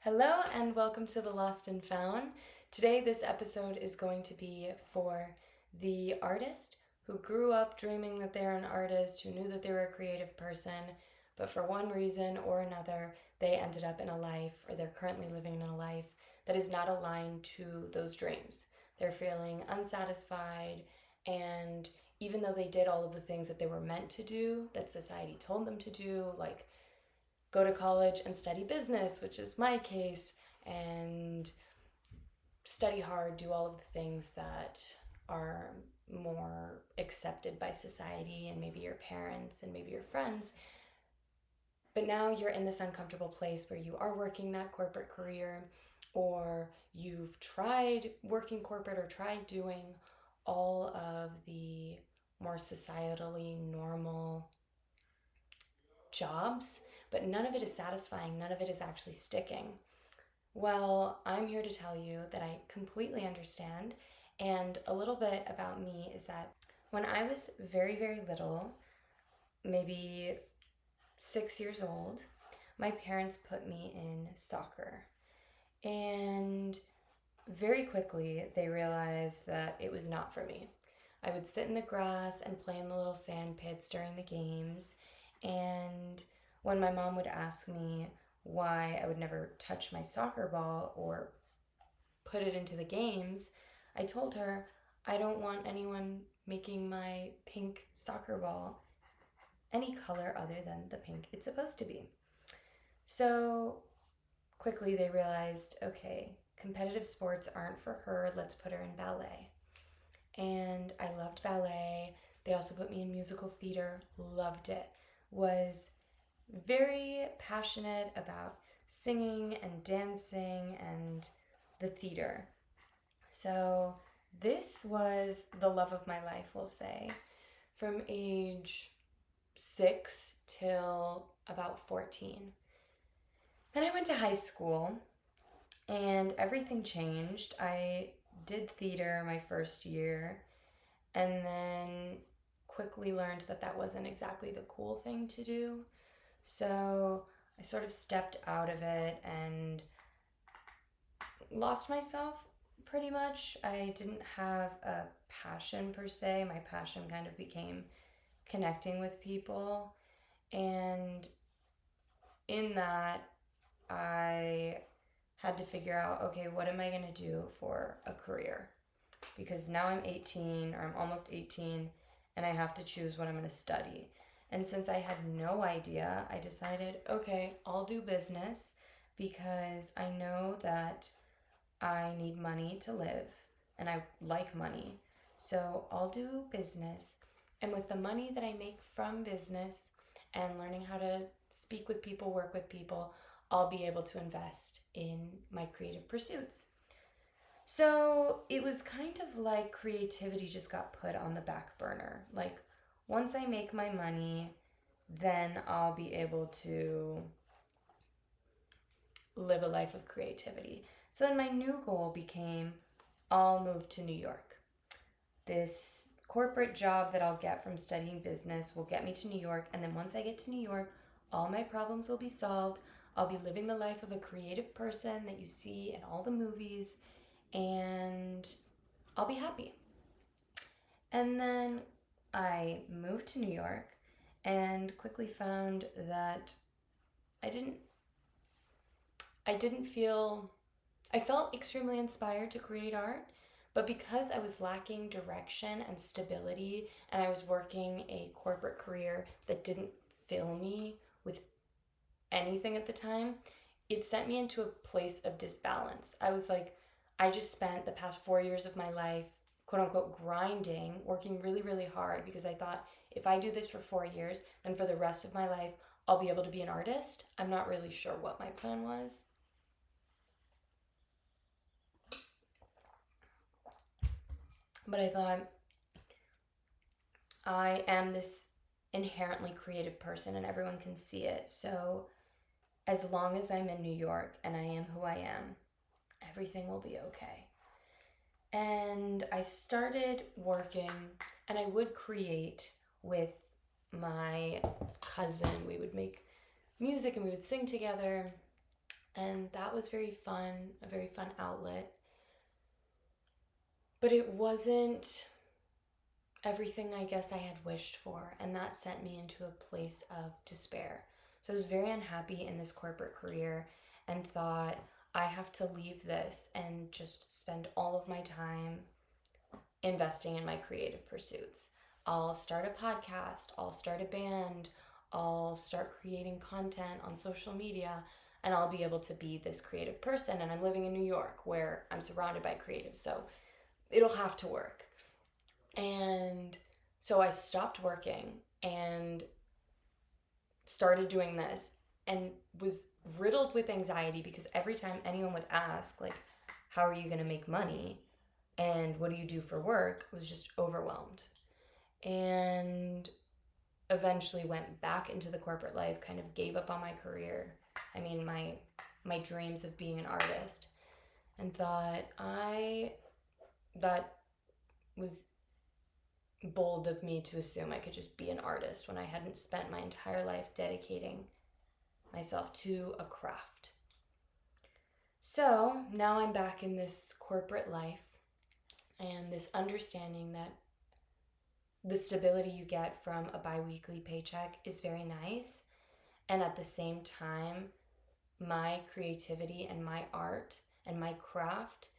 Hello and welcome to The Lost and Found. Today, this episode is going to be for the artist who grew up dreaming that they're an artist, who knew that they were a creative person, but for one reason or another, they ended up in a life, or they're currently living in a life, that is not aligned to those dreams. They're feeling unsatisfied, and even though they did all of the things that they were meant to do, that society told them to do, like go to college and study business, which is my case, and study hard, do all of the things that are more accepted by society and maybe your parents and maybe your friends. But now you're in this uncomfortable place where you are working that corporate career, or you've tried working corporate or tried doing all of the more societally normal jobs, but none of it is satisfying, none of it is actually sticking. Well, I'm here to tell you that I completely understand. And a little bit about me is that when I was very, very little, maybe 6 years old, my parents put me in soccer. And very quickly, they realized that it was not for me. I would sit in the grass and play in the little sand pits during the games. And when my mom would ask me why I would never touch my soccer ball or put it into the games, I told her I don't want anyone making my pink soccer ball any color other than the pink it's supposed to be. So quickly they realized, okay, competitive sports aren't for her, let's put her in ballet. And I loved ballet. They also put me in musical theater, loved it. Was very passionate about singing and dancing and the theater. So this was the love of my life, we'll say, from age 6 till about 14. Then I went to high school and everything changed. I did theater my first year and then quickly learned that that wasn't exactly the cool thing to do. So I sort of stepped out of it and lost myself pretty much. I didn't have a passion per se. My passion kind of became connecting with people. And in that, I had to figure out, okay, what am I going to do for a career? Because now I'm 18, or I'm almost 18, and I have to choose what I'm going to study. And since I had no idea, I decided, okay, I'll do business because I know that I need money to live and I like money. So I'll do business. And with the money that I make from business and learning how to speak with people, work with people, I'll be able to invest in my creative pursuits. So it was kind of like creativity just got put on the back burner. Like, once I make my money, then I'll be able to live a life of creativity. So then my new goal became I'll move to New York. This corporate job that I'll get from studying business will get me to New York. And then once I get to New York, all my problems will be solved. I'll be living the life of a creative person that you see in all the movies, and I'll be happy. And then I moved to New York and quickly found that I didn't I didn't feel I felt extremely inspired to create art, but because I was lacking direction and stability and I was working a corporate career that didn't fill me with anything at the time, it sent me into a place of disbalance. I was like, I just spent the past 4 years of my life, quote unquote, grinding, working really, really hard because I thought if I do this for 4 years, then for the rest of my life, I'll be able to be an artist. I'm not really sure what my plan was. But I thought, I am this inherently creative person and everyone can see it. So as long as I'm in New York and I am who I am, everything will be okay. And I started working and I would create with my cousin. We would make music and we would sing together. And that was very fun, a very fun outlet. But it wasn't everything I guess I had wished for, and that sent me into a place of despair. So I was very unhappy in this corporate career and thought, I have to leave this and just spend all of my time investing in my creative pursuits. I'll start a podcast, I'll start a band, I'll start creating content on social media, and I'll be able to be this creative person. And I'm living in New York where I'm surrounded by creatives, so it'll have to work. And so I stopped working and started doing this and was riddled with anxiety because every time anyone would ask, like, how are you going to make money? And what do you do for work? I was just overwhelmed. And eventually went back into the corporate life, kind of gave up on my career. I mean, my dreams of being an artist, and thought that was bold of me to assume I could just be an artist when I hadn't spent my entire life dedicating myself to a craft. So now I'm back in this corporate life and this understanding that the stability you get from a bi-weekly paycheck is very nice. And at the same time, my creativity and my art and my craft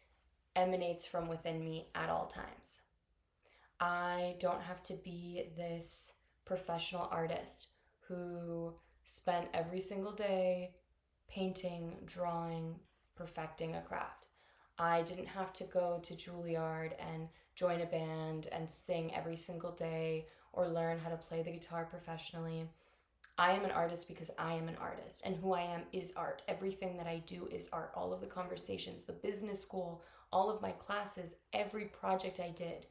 emanates from within me at all times. I don't have to be this professional artist who spent every single day painting, drawing, perfecting a craft. I didn't have to go to Juilliard and join a band and sing every single day or learn how to play the guitar professionally. I am an artist because I am an artist, and who I am is art. Everything that I do is art. All of the conversations, the business school, all of my classes, every project I did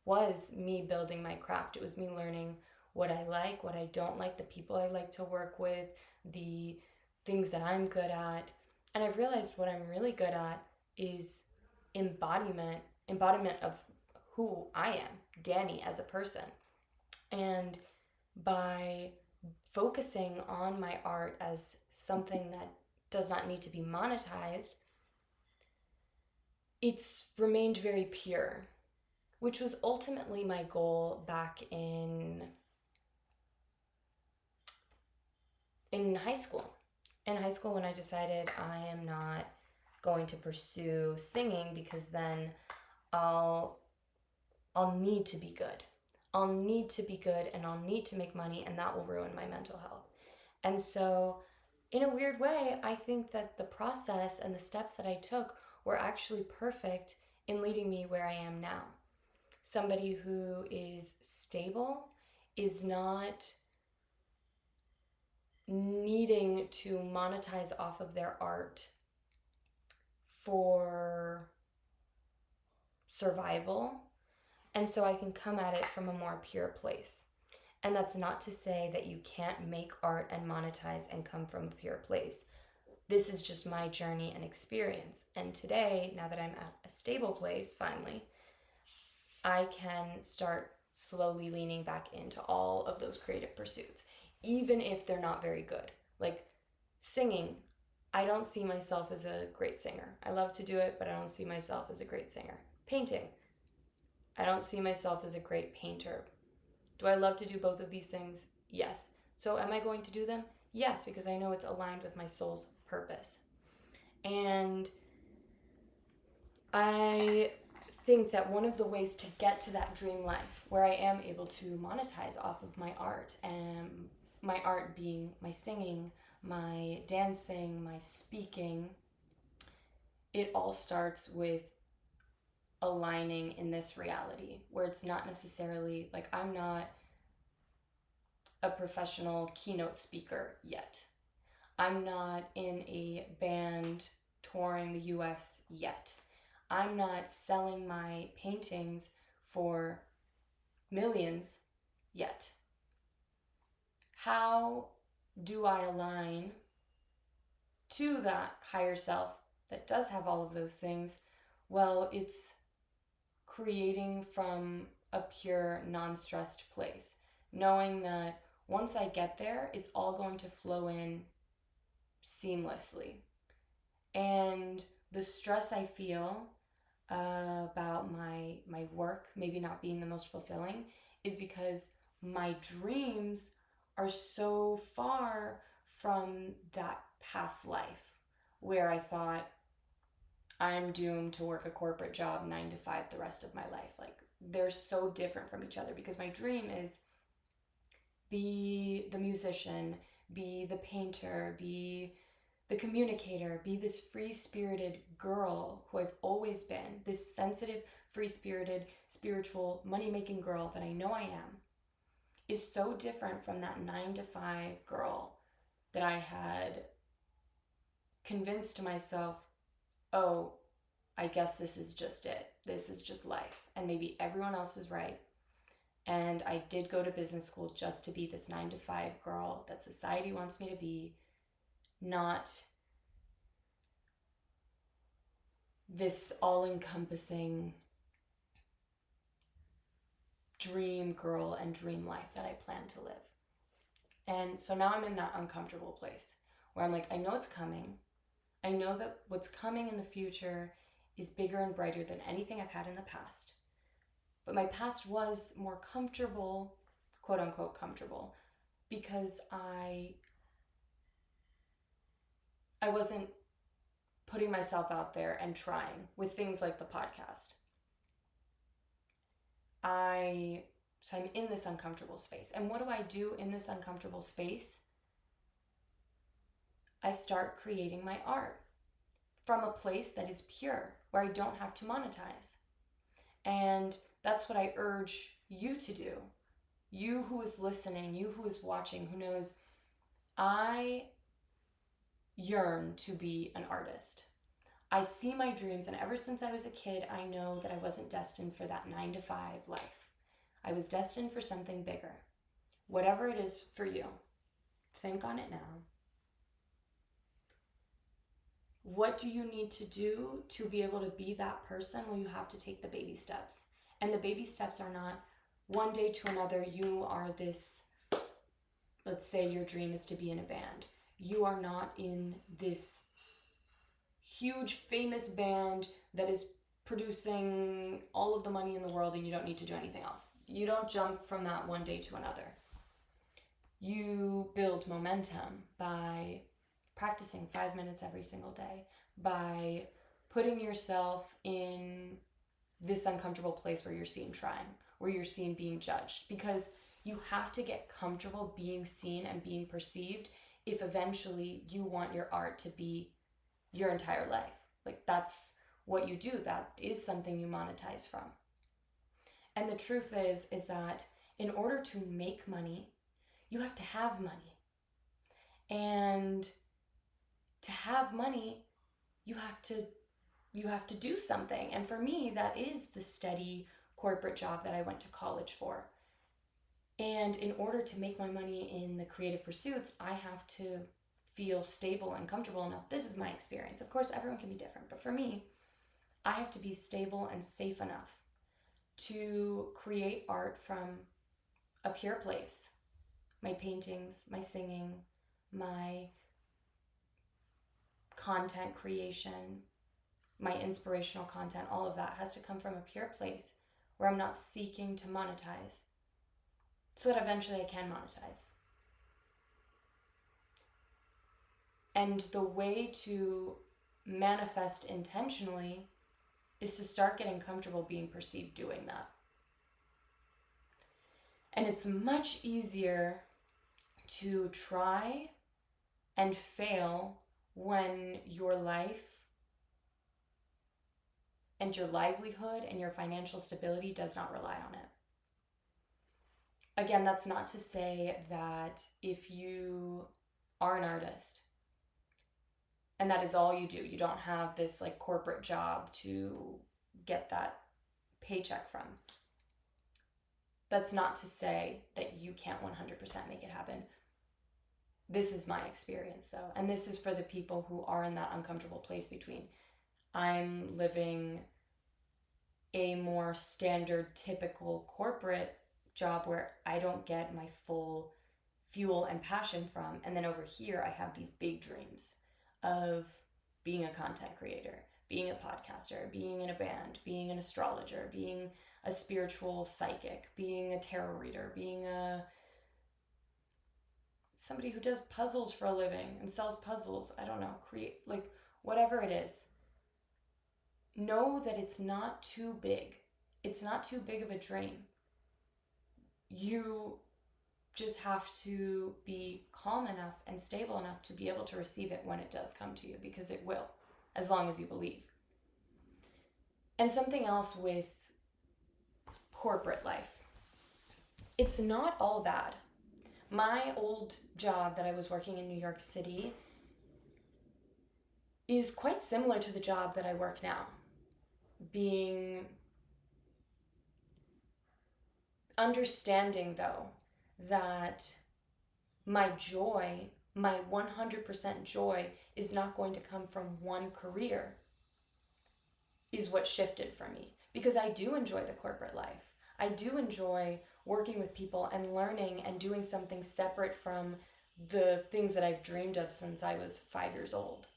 was me building my craft. It was me learning what I like, what I don't like, the people I like to work with, the things that I'm good at. And I've realized what I'm really good at is embodiment of who I am, Danny, as a person. And by focusing on my art as something that does not need to be monetized, it's remained very pure, which was ultimately my goal back in high school. In high school, when I decided I am not going to pursue singing because then I'll need to be good. I'll need to be good and I'll need to make money, and that will ruin my mental health. And so, in a weird way, I think that the process and the steps that I took were actually perfect in leading me where I am now. Somebody who is stable, is not needing to monetize off of their art for survival, and so I can come at it from a more pure place. And that's not to say that you can't make art and monetize and come from a pure place. This is just my journey and experience. And today, now that I'm at a stable place, finally, I can start slowly leaning back into all of those creative pursuits, even if they're not very good. Like singing, I don't see myself as a great singer. I love to do it, but I don't see myself as a great singer. Painting, I don't see myself as a great painter. Do I love to do both of these things? Yes. So am I going to do them? Yes, because I know it's aligned with my soul's purpose. And I think that one of the ways to get to that dream life where I am able to monetize off of my art, and my art being my singing, my dancing, my speaking, it all starts with aligning in this reality where it's not necessarily like I'm not a professional keynote speaker yet. I'm not in a band touring the US yet. I'm not selling my paintings for millions yet. How do I align to that higher self that does have all of those things? Well, it's creating from a pure, non-stressed place, knowing that once I get there, it's all going to flow in seamlessly. And the stress I feel about my work maybe not being the most fulfilling is because my dreams are so far from that past life where I thought I'm doomed to work a corporate job 9 to 5 the rest of my life. Like, they're so different from each other because my dream is be the musician, be the painter, be the communicator, be this free-spirited girl who I've always been, this sensitive, free-spirited, spiritual, money-making girl that I know I am, is so different from that 9 to 5 girl that I had convinced myself, oh, I guess this is just it. This is just life. And maybe everyone else is right. And I did go to business school just to be this 9 to 5 girl that society wants me to be, not this all-encompassing dream girl and dream life that I plan to live. And so now I'm in that uncomfortable place where I'm like, I know it's coming. I know that what's coming in the future is bigger and brighter than anything I've had in the past. But my past was more comfortable, quote unquote comfortable, because I wasn't putting myself out there and trying with things like the podcast. So I'm in this uncomfortable space. And what do I do in this uncomfortable space? I start creating my art from a place that is pure, where I don't have to monetize. And that's what I urge you to do. You who is listening, you who is watching, who knows, I yearn to be an artist. I see my dreams, and ever since I was a kid, I know that I wasn't destined for that 9 to 5 life. I was destined for something bigger. Whatever it is for you, think on it now. What do you need to do to be able to be that person? Well, you have to take the baby steps. And the baby steps are not one day to another, you are this, let's say your dream is to be in a band. You are not in this huge famous band that is producing all of the money in the world and you don't need to do anything else. You don't jump from that one day to another. You build momentum by practicing 5 minutes every single day, by putting yourself in this uncomfortable place where you're seen trying, where you're seen being judged, because you have to get comfortable being seen and being perceived if eventually you want your art to be your entire life. Like, that's what you do. That is something you monetize from. And the truth is that in order to make money, you have to have money. And to have money, you have to do something. And for me, that is the steady corporate job that I went to college for. And in order to make my money in the creative pursuits, I have to feel stable and comfortable enough. This is my experience. Of course, everyone can be different, but for me, I have to be stable and safe enough to create art from a pure place. My paintings, my singing, my content creation, my inspirational content, all of that has to come from a pure place where I'm not seeking to monetize, so that eventually I can monetize. And the way to manifest intentionally is to start getting comfortable being perceived doing that. And it's much easier to try and fail when your life and your livelihood and your financial stability does not rely on it. Again, that's not to say that if you are an artist and that is all you do, you don't have this like corporate job to get that paycheck from. That's not to say that you can't 100% make it happen. This is my experience though, and this is for the people who are in that uncomfortable place between I'm living a more standard, typical corporate job where I don't get my full fuel and passion from, and then over here I have these big dreams of being a content creator, being a podcaster, being in a band, being an astrologer, being a spiritual psychic, being a tarot reader, being somebody who does puzzles for a living and sells puzzles. I don't know, create, like, whatever it is. Know that it's not too big. It's not too big of a dream. You just have to be calm enough and stable enough to be able to receive it when it does come to you, because it will, as long as you believe. And something else with corporate life. It's not all bad. My old job that I was working in New York City is quite similar to the job that I work now. Understanding, though, that my joy, my 100% joy, is not going to come from one career, is what shifted for me. Because I do enjoy the corporate life. I do enjoy working with people and learning and doing something separate from the things that I've dreamed of since I was 5 years old,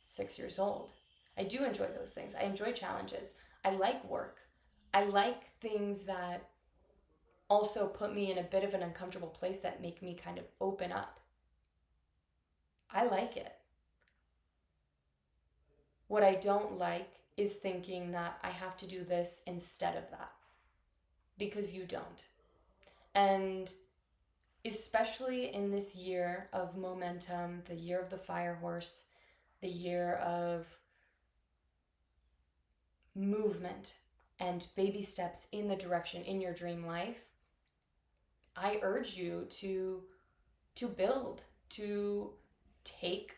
6 years old. I do enjoy those things. I enjoy challenges. I like work. I like things that also put me in a bit of an uncomfortable place, that make me kind of open up. I like it. What I don't like is thinking that I have to do this instead of that, because you don't. And especially in this year of momentum, the year of the fire horse, the year of movement and baby steps in the direction in your dream life, I urge you to build, to take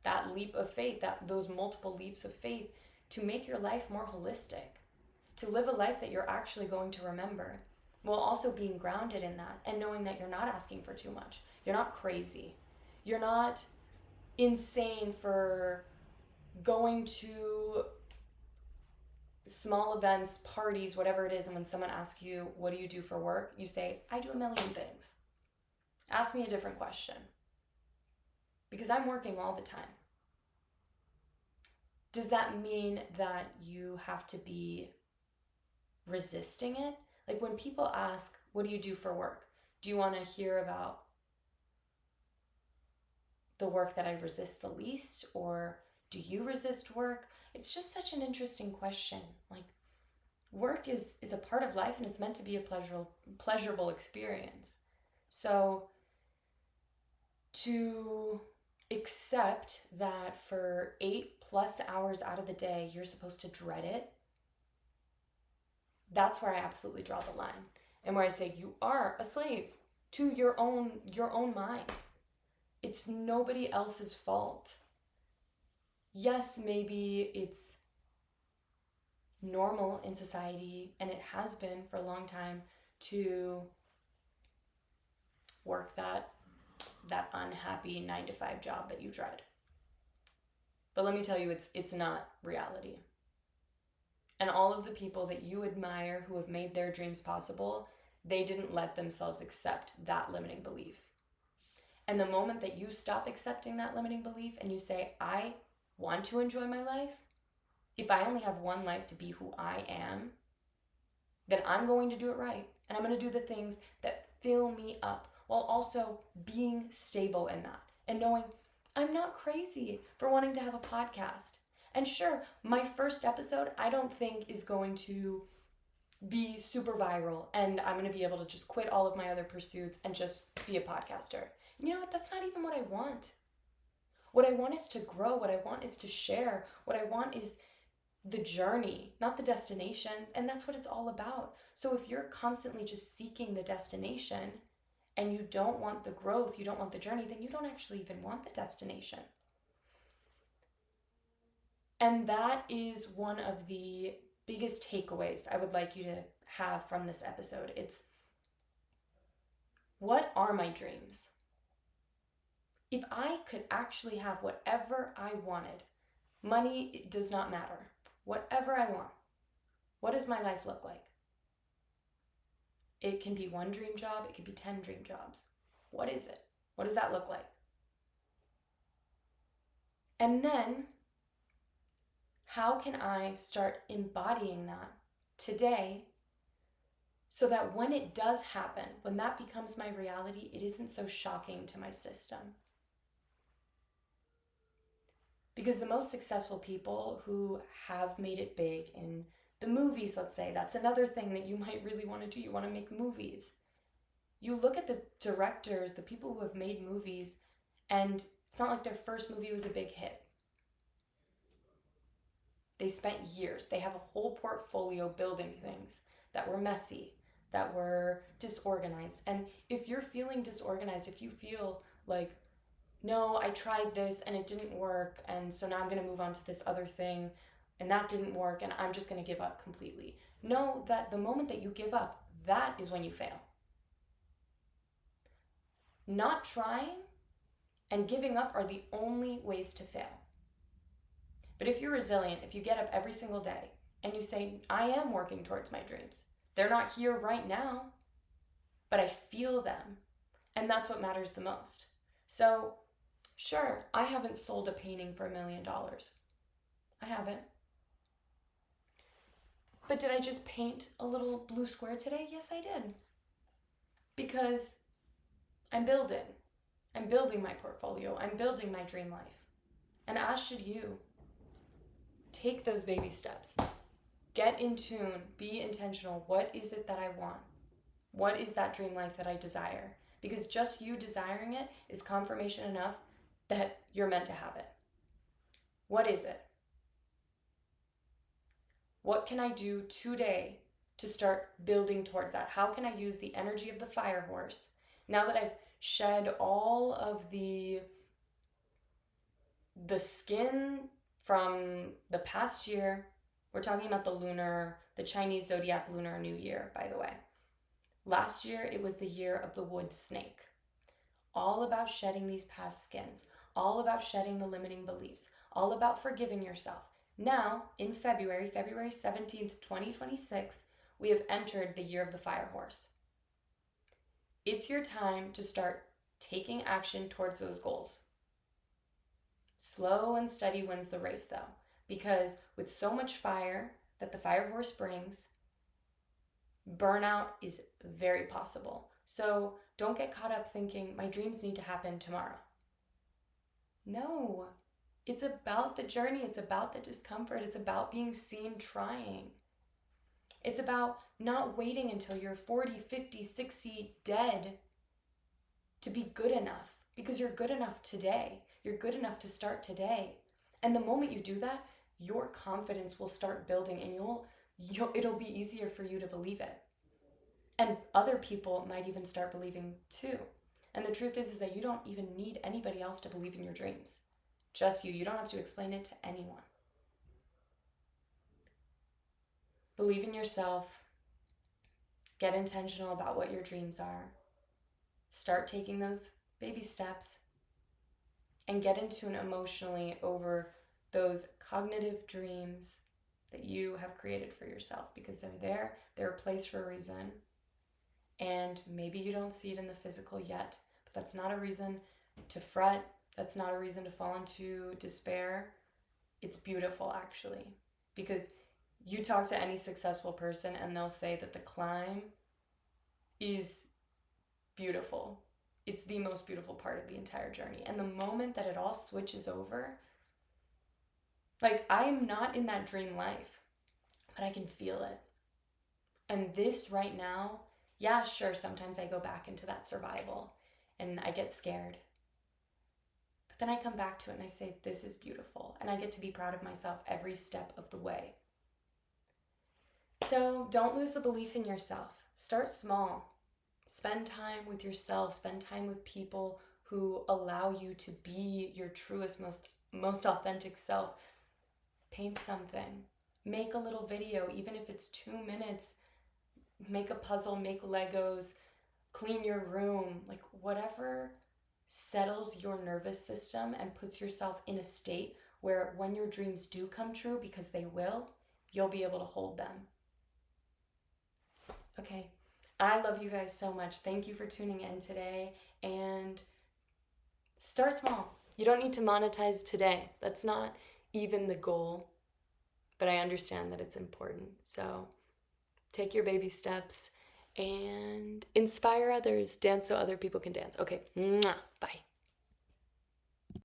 that leap of faith, those multiple leaps of faith, to make your life more holistic, to live a life that you're actually going to remember, while also being grounded in that and knowing that you're not asking for too much. You're not crazy. You're not insane for going to small events, parties, whatever it is, and when someone asks you, what do you do for work? You say, I do a million things. Ask me a different question. Because I'm working all the time. Does that mean that you have to be resisting it? Like, when people ask, what do you do for work? Do you want to hear about the work that I resist the least? Or do you resist work? It's just such an interesting question. Like, work is a part of life, and it's meant to be a pleasurable experience. So to accept that for 8+ hours out of the day, you're supposed to dread it, that's where I absolutely draw the line. And where I say, you are a slave to your own mind. It's nobody else's fault. Yes, maybe it's normal in society, and it has been for a long time, to work that unhappy 9-to-5 job that you dread. But let me tell you, it's not reality. And all of the people that you admire who have made their dreams possible, they didn't let themselves accept that limiting belief. And the moment that you stop accepting that limiting belief and you say, I want to enjoy my life, if I only have one life to be who I am, then I'm going to do it right. And I'm going to do the things that fill me up, while also being stable in that and knowing I'm not crazy for wanting to have a podcast. And sure, my first episode, I don't think is going to be super viral, and I'm going to be able to just quit all of my other pursuits and just be a podcaster. And you know what? That's not even what I want. What I want is to grow. What I want is to share. What I want is the journey, not the destination. And that's what it's all about. So if you're constantly just seeking the destination and you don't want the growth, you don't want the journey, then you don't actually even want the destination. And that is one of the biggest takeaways I would like you to have from this episode. It's, what are my dreams? If I could actually have whatever I wanted, money does not matter. Whatever I want, what does my life look like? It can be one dream job, it could be 10 dream jobs. What is it? What does that look like? And then how can I start embodying that today so that when it does happen, when that becomes my reality, it isn't so shocking to my system? Because the most successful people who have made it big in the movies, let's say, that's another thing that you might really want to do. You want to make movies. You look at the directors, the people who have made movies, and it's not like their first movie was a big hit. They spent years. They have a whole portfolio building things that were messy, that were disorganized. And if you're feeling disorganized, if you feel like, no, I tried this and it didn't work, and so now I'm going to move on to this other thing, and that didn't work, and I'm just going to give up completely. Know that the moment that you give up, that is when you fail. Not trying and giving up are the only ways to fail. But if you're resilient, if you get up every single day and you say, I am working towards my dreams. They're not here right now, but I feel them. And that's what matters the most. So, sure, I haven't sold a painting for $1 million. I haven't. But did I just paint a little blue square today? Yes, I did. Because I'm building. I'm building my portfolio. I'm building my dream life. And as should you. Take those baby steps. Get in tune. Be intentional. What is it that I want? What is that dream life that I desire? Because just you desiring it is confirmation enough that you're meant to have it. What is it? What can I do today to start building towards that? How can I use the energy of the fire horse now that I've shed all of the skin from the past year? We're talking about the Chinese zodiac lunar new year, by the way. Last year, it was the year of the wood snake. All about shedding these past skins, all about shedding the limiting beliefs, all about forgiving yourself. Now, in February 17th, 2026, we have entered the year of the fire horse. It's your time to start taking action towards those goals. Slow and steady wins the race, though, because with so much fire that the fire horse brings, burnout is very possible. So don't get caught up thinking my dreams need to happen tomorrow. No, it's about the journey. It's about the discomfort. It's about being seen trying. It's about not waiting until you're 40, 50, 60 dead to be good enough, because you're good enough today. You're good enough to start today. And the moment you do that, your confidence will start building, and it'll be easier for you to believe it. And other people might even start believing too. And the truth is that you don't even need anybody else to believe in your dreams. Just you. You don't have to explain it to anyone. Believe in yourself. Get intentional about what your dreams are. Start taking those baby steps. And get in tune emotionally over those cognitive dreams that you have created for yourself, because they're there. They're a place for a reason. And maybe you don't see it in the physical yet, but that's not a reason to fret. That's not a reason to fall into despair. It's beautiful, actually, because you talk to any successful person and they'll say that the climb is beautiful. It's the most beautiful part of the entire journey. And the moment that it all switches over, like, I'm not in that dream life, but I can feel it. And this right now, yeah, sure, sometimes I go back into that survival and I get scared. But then I come back to it and I say, this is beautiful. And I get to be proud of myself every step of the way. So don't lose the belief in yourself. Start small. Spend time with yourself. Spend time with people who allow you to be your truest, most authentic self. Paint something. Make a little video, even if it's 2 minutes. Make a puzzle, make Legos, clean your room, like whatever settles your nervous system and puts yourself in a state where when your dreams do come true, because they will, you'll be able to hold them. Okay, I love you guys so much. Thank you for tuning in today, and start small. You don't need to monetize today. That's not even the goal. but I understand that it's important. So take your baby steps and inspire others. Dance so other people can dance. Okay, mwah, bye.